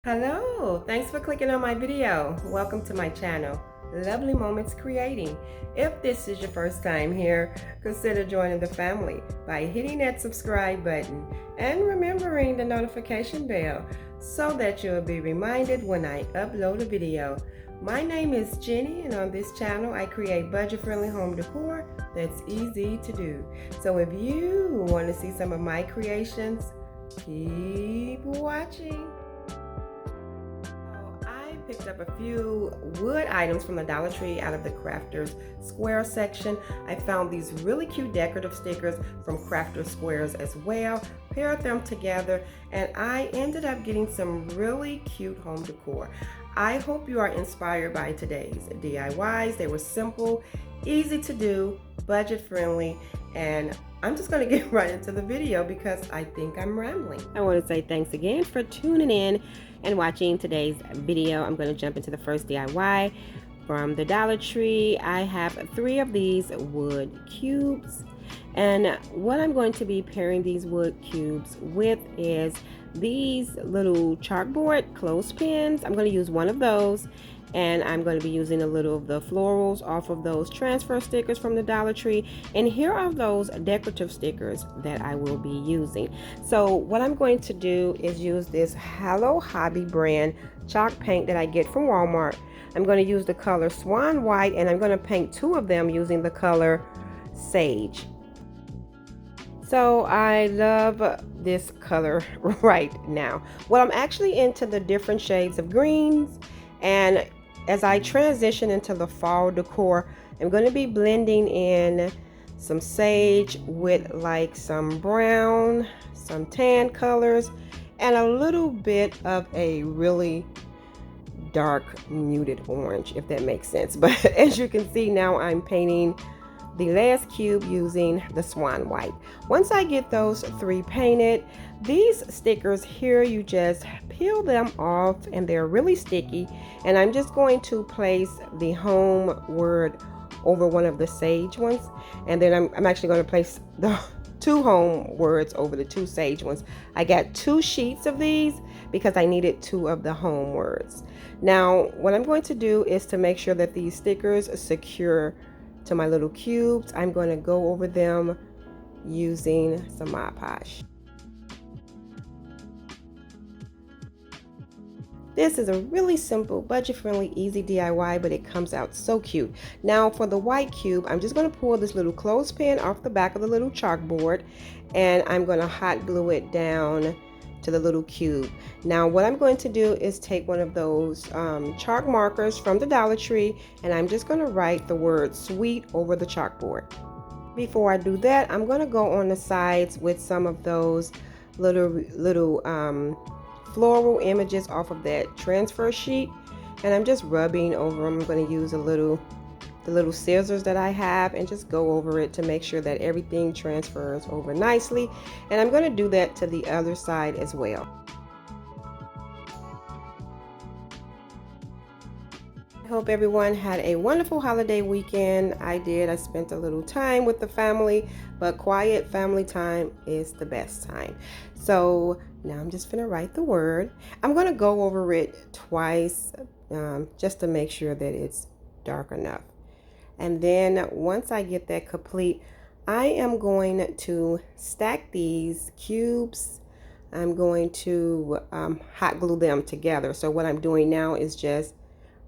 Hello, thanks for clicking on my video. Welcome to my channel, Lovely Moments Creating. If this is your first time here, consider joining the family by hitting that subscribe button and remembering the notification bell so that you'll be reminded when I upload a video. My name is Jenny, and on this channel I create budget-friendly home decor that's easy to do. So if you want to see some of my creations, keep watching. Picked up a few wood items from the Dollar Tree out of the Crafters Square section. I found these really cute decorative stickers from Crafters Squares as well, paired them together, and I ended up getting some really cute home decor. I hope you are inspired by today's DIYs. They were simple, easy to do, budget friendly, and I'm just going to get right into the video because I think I'm rambling. I want to say thanks again for tuning in and watching today's video. I'm going to jump into the first DIY from the Dollar Tree. I have 3 of these wood cubes, and what I'm going to be pairing these wood cubes with is these little chalkboard clothespins. I'm going to use one of those, and I'm going to be using a little of the florals off of those transfer stickers from the Dollar Tree, and here are those decorative stickers that I will be using. So what I'm going to do is use this Hello Hobby brand chalk paint that I get from Walmart. I'm going to use the color Swan White, and I'm going to paint 2 of them using the color Sage. So I love this color right now. Well, I'm actually into the different shades of greens, and as I transition into the fall decor, I'm going to be blending in some sage with like some brown, some tan colors, and a little bit of a really dark muted orange, if that makes sense. But as you can see now, I'm painting the last cube using the Swan White. Once I get those 3 painted, these stickers here, you just peel them off and they're really sticky, and I'm just going to place the home word over one of the sage ones, and then I'm actually going to place the 2 home words over the 2 sage ones. I got 2 sheets of these because I needed 2 of the home words. Now what I'm going to do is to make sure that these stickers secure to my little cubes. I'm going to go over them using some Mod Podge. This is a really simple, budget-friendly, easy DIY, but it comes out so cute. Now for the white cube, I'm just going to pull this little clothespin off the back of the little chalkboard, and I'm going to hot glue it down to the little cube. Now what I'm going to do is take one of those chalk markers from the Dollar Tree, and I'm just going to write the word sweet over the chalkboard. Before I do that, I'm going to go on the sides with some of those little floral images off of that transfer sheet, and I'm just rubbing over them. I'm going to use the little scissors that I have and just go over it to make sure that everything transfers over nicely, and I'm going to do that to the other side as well. I hope everyone had a wonderful holiday weekend. I did. I spent a little time with the family, but quiet family time is the best time. So now I'm just gonna write the word. I'm gonna go over it twice just to make sure that it's dark enough. And then once I get that complete, I am going to stack these cubes. I'm going to hot glue them together. So what I'm doing now is just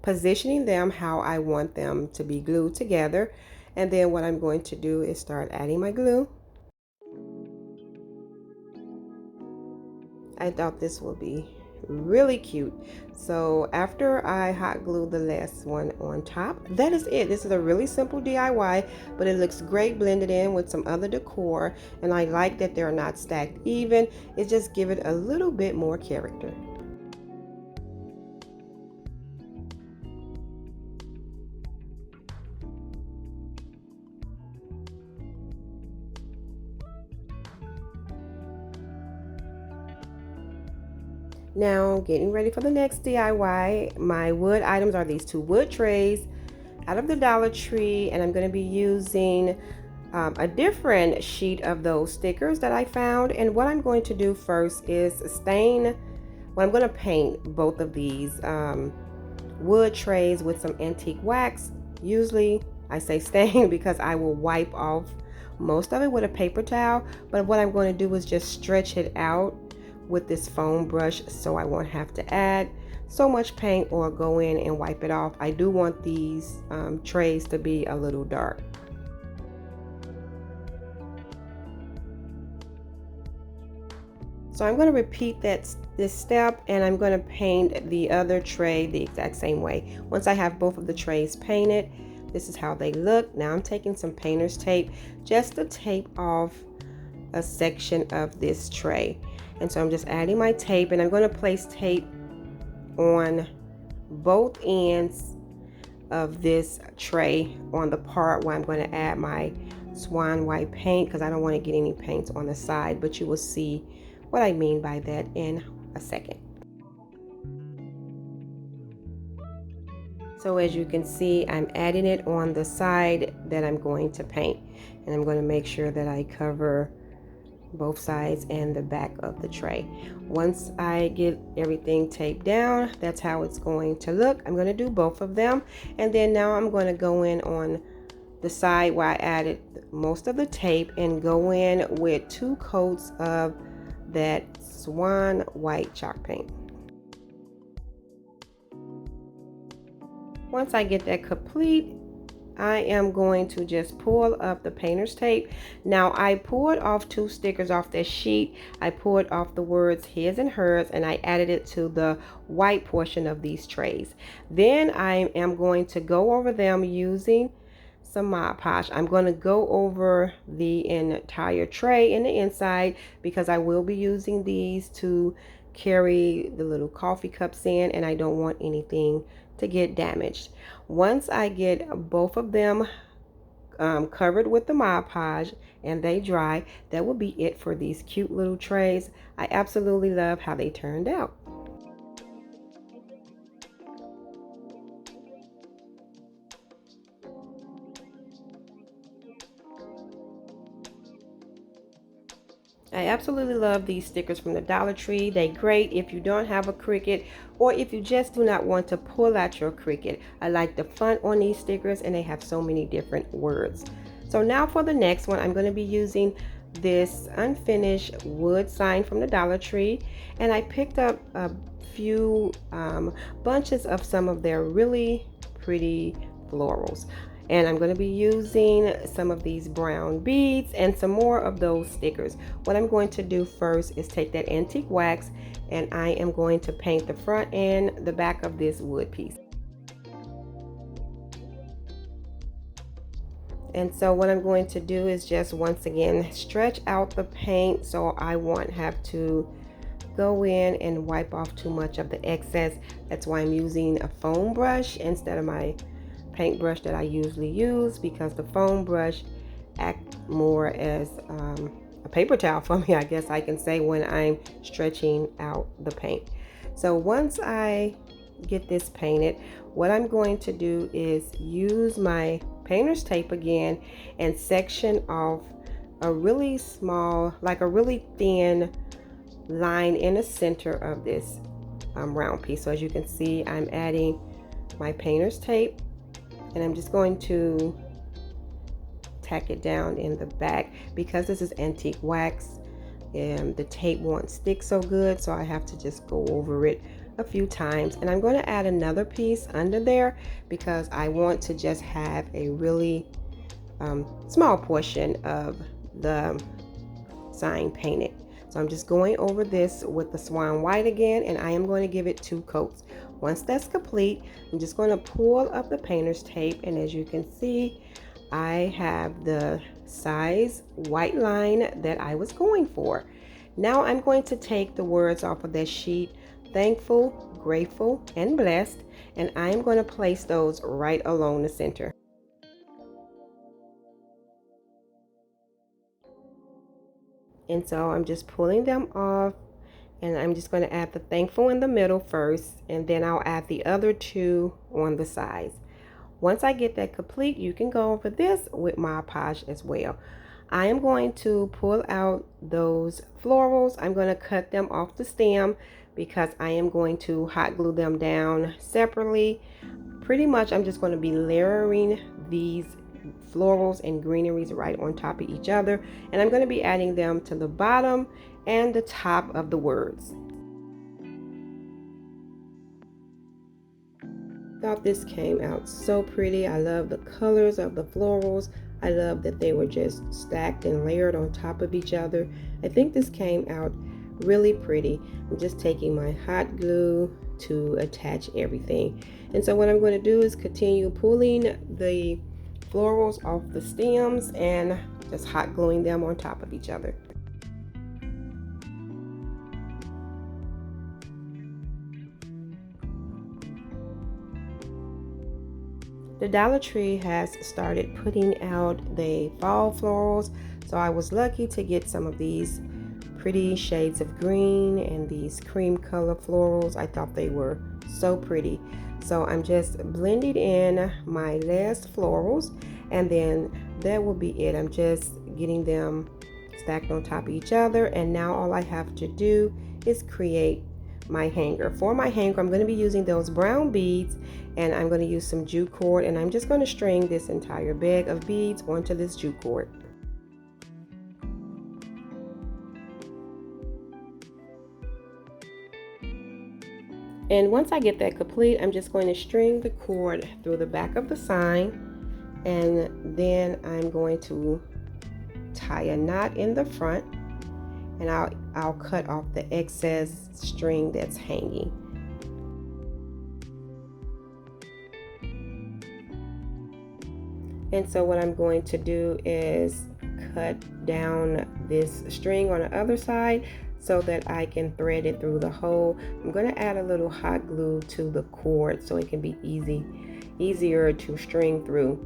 positioning them how I want them to be glued together. And then what I'm going to do is start adding my glue. I thought this would be really cute. So after I hot glue the last one on top, that is it. This is a really simple DIY, but it looks great blended in with some other decor, and I like that they're not stacked even. It just gives it a little bit more character. Now getting ready for the next DIY. My wood items are these 2 wood trays out of the Dollar Tree, and I'm going to be using a different sheet of those stickers that I found. And what I'm going to do first is stain Well, I'm going to paint both of these wood trays with some antique wax. Usually I say stain because I will wipe off most of it with a paper towel, but what I'm going to do is just stretch it out with this foam brush so I won't have to add so much paint or go in and wipe it off. I do want these trays to be a little dark. So I'm going to repeat this step, and I'm going to paint the other tray the exact same way. Once I have both of the trays painted, this is how they look. Now I'm taking some painter's tape just to tape off a section of this tray. And so I'm just adding my tape, and I'm going to place tape on both ends of this tray on the part where I'm going to add my swan white paint, because I don't want to get any paints on the side, but you will see what I mean by that in a second. So as you can see, I'm adding it on the side that I'm going to paint, and I'm going to make sure that I cover both sides and the back of the tray. Once I get everything taped down, that's how it's going to look. I'm going to do both of them, and then now I'm going to go in on the side where I added most of the tape and go in with 2 coats of that swan white chalk paint. Once I get that complete, I am going to just pull up the painter's tape. Now I pulled off 2 stickers off that sheet. I pulled off the words his and hers, and I added it to the white portion of these trays. Then I am going to go over them using some Mod Podge. I'm going to go over the entire tray in the inside because I will be using these to carry the little coffee cups in, and I don't want anything to get damaged. Once I get both of them covered with the Mod Podge and they dry, that will be it for these cute little trays. I absolutely love how they turned out. I absolutely love these stickers from the Dollar Tree. They're great if you don't have a Cricut, or if you just do not want to pull out your Cricut. I like the font on these stickers, and they have so many different words. So now for the next one, I'm going to be using this unfinished wood sign from the Dollar Tree, and I picked up a few bunches of some of their really pretty florals. And I'm going to be using some of these brown beads and some more of those stickers. What I'm going to do first is take that antique wax, and I am going to paint the front and the back of this wood piece. And so what I'm going to do is just once again stretch out the paint so I won't have to go in and wipe off too much of the excess. That's why I'm using a foam brush instead of my paintbrush that I usually use, because the foam brush acts more as a paper towel for me, I guess I can say, when I'm stretching out the paint. So once I get this painted, what I'm going to do is use my painter's tape again and section off a really small, like a really thin line in the center of this round piece. So as you can see, I'm adding my painter's tape, and I'm just going to tack it down in the back. Because this is antique wax and the tape won't stick so good, so I have to just go over it a few times. And I'm going to add another piece under there because I want to just have a really small portion of the sign painted. So I'm just going over this with the swan white again, and I am going to give it 2 coats. Once that's complete, I'm just going to pull up the painter's tape, and as you can see, I have the size white line that I was going for. Now I'm going to take the words off of that sheet, thankful, grateful, and blessed, and I'm going to place those right along the center. And so I'm just pulling them off, and I'm just going to add the thankful in the middle first, and then I'll add the other 2 on the sides. Once I get that complete, you can go over this with Mod Podge as well. I am going to pull out those florals. I'm going to cut them off the stem because I am going to hot glue them down separately. Pretty much I'm just going to be layering these florals and greeneries right on top of each other, and I'm going to be adding them to the bottom and the top of the words. Thought this came out so pretty. I love the colors of the florals. I love that they were just stacked and layered on top of each other. I think this came out really pretty. I'm just taking my hot glue to attach everything. And so what I'm going to do is continue pulling the florals off the stems and just hot gluing them on top of each other. The Dollar Tree has started putting out the fall florals, so I was lucky to get some of these pretty shades of green and these cream color florals. I thought they were so pretty. So I'm just blending in my last florals, and then that will be it. I'm just getting them stacked on top of each other, and now all I have to do is create my hanger. For my hanger, I'm going to be using those brown beads, and I'm going to use some jute cord, and I'm just going to string this entire bag of beads onto this jute cord. And once I get that complete, I'm just going to string the cord through the back of the sign, and then I'm going to tie a knot in the front, and I'll cut off the excess string that's hanging. And so what I'm going to do is cut down this string on the other side so that I can thread it through the hole. I'm going to add a little hot glue to the cord so it can be easier to string through.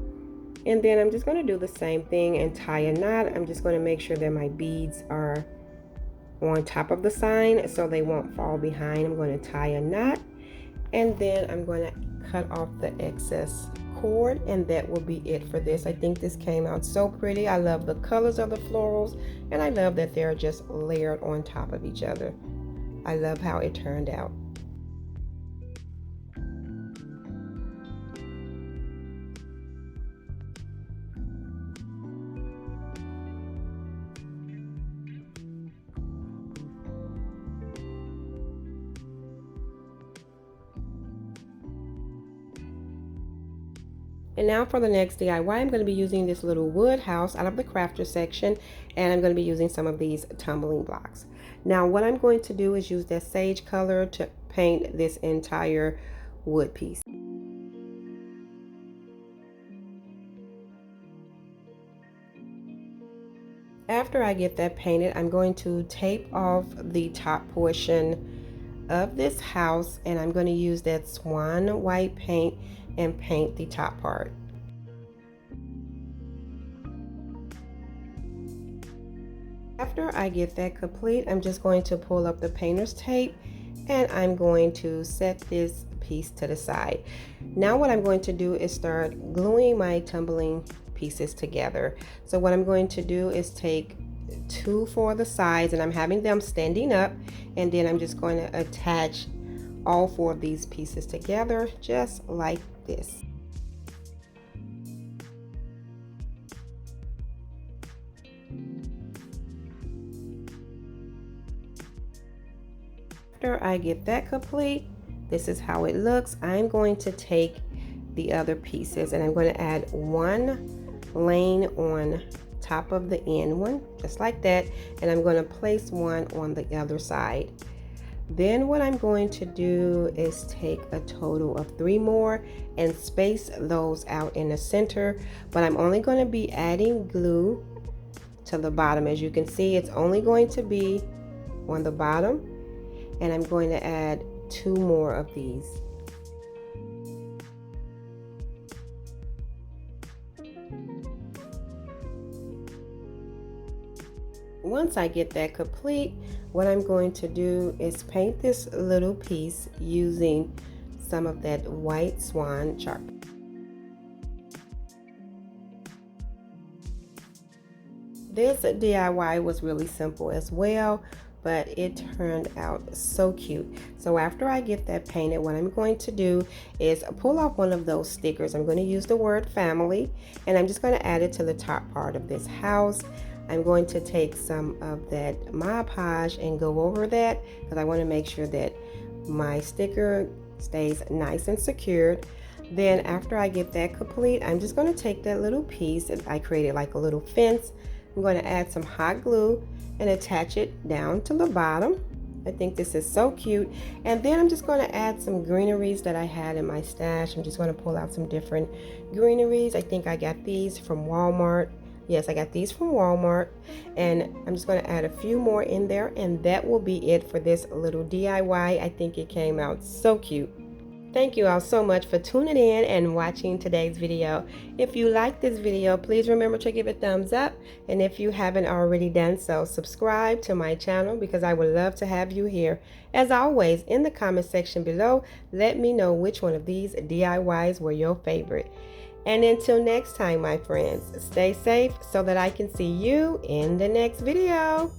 And then I'm just going to do the same thing and tie a knot. I'm just going to make sure that my beads are on top of the sign so they won't fall behind. I'm going to tie a knot, and then I'm going to cut off the excess cord, and that will be it for this. I think this came out so pretty. I love the colors of the florals, and I love that they're just layered on top of each other. I love how it turned out. And now for the next DIY, I'm going to be using this little wood house out of the crafter section, and I'm going to be using some of these tumbling blocks. Now what I'm going to do is use that sage color to paint this entire wood piece. After I get that painted, I'm going to tape off the top portion of this house, and I'm going to use that swan white paint and paint the top part. After I get that complete, I'm just going to pull up the painter's tape, and I'm going to set this piece to the side. Now what I'm going to do is start gluing my tumbling pieces together. So what I'm going to do is take 2 for the sides, and I'm having them standing up, and then I'm just going to attach all 4 of these pieces together just like this. After I get that complete, this is how it looks. I'm going to take the other pieces, and I'm going to add 1 lane on top of the end one, just like that, and I'm going to place 1 on the other side. Then what I'm going to do is take a total of 3 more and space those out in the center, but I'm only going to be adding glue to the bottom. As you can see, it's only going to be on the bottom, and I'm going to add 2 more of these. Once I get that complete, what I'm going to do is paint this little piece using some of that white swan chalk. This DIY was really simple as well. but it turned out so cute. So after I get that painted, what I'm going to do is pull off one of those stickers. I'm going to use the word family, and I'm just going to add it to the top part of this house. I'm going to take some of that Mod Podge and go over that because I want to make sure that my sticker stays nice and secured. Then after I get that complete, I'm just going to take that little piece that I created like a little fence. I'm going to add some hot glue and attach it down to the bottom. I think this is so cute. And then I'm just going to add some greeneries that I had in my stash. I'm just going to pull out some different greeneries. I think I got these from Walmart. Yes, I got these from Walmart, and I'm just going to add a few more in there, and that will be it for this little DIY. I think it came out so cute. Thank you all so much for tuning in and watching today's video. If you like this video, please remember to give it a thumbs up, and if you haven't already done so, subscribe to my channel because I would love to have you here. As always, in the comment section below, let me know which one of these DIYs were your favorite. And until next time, my friends, stay safe so that I can see you in the next video.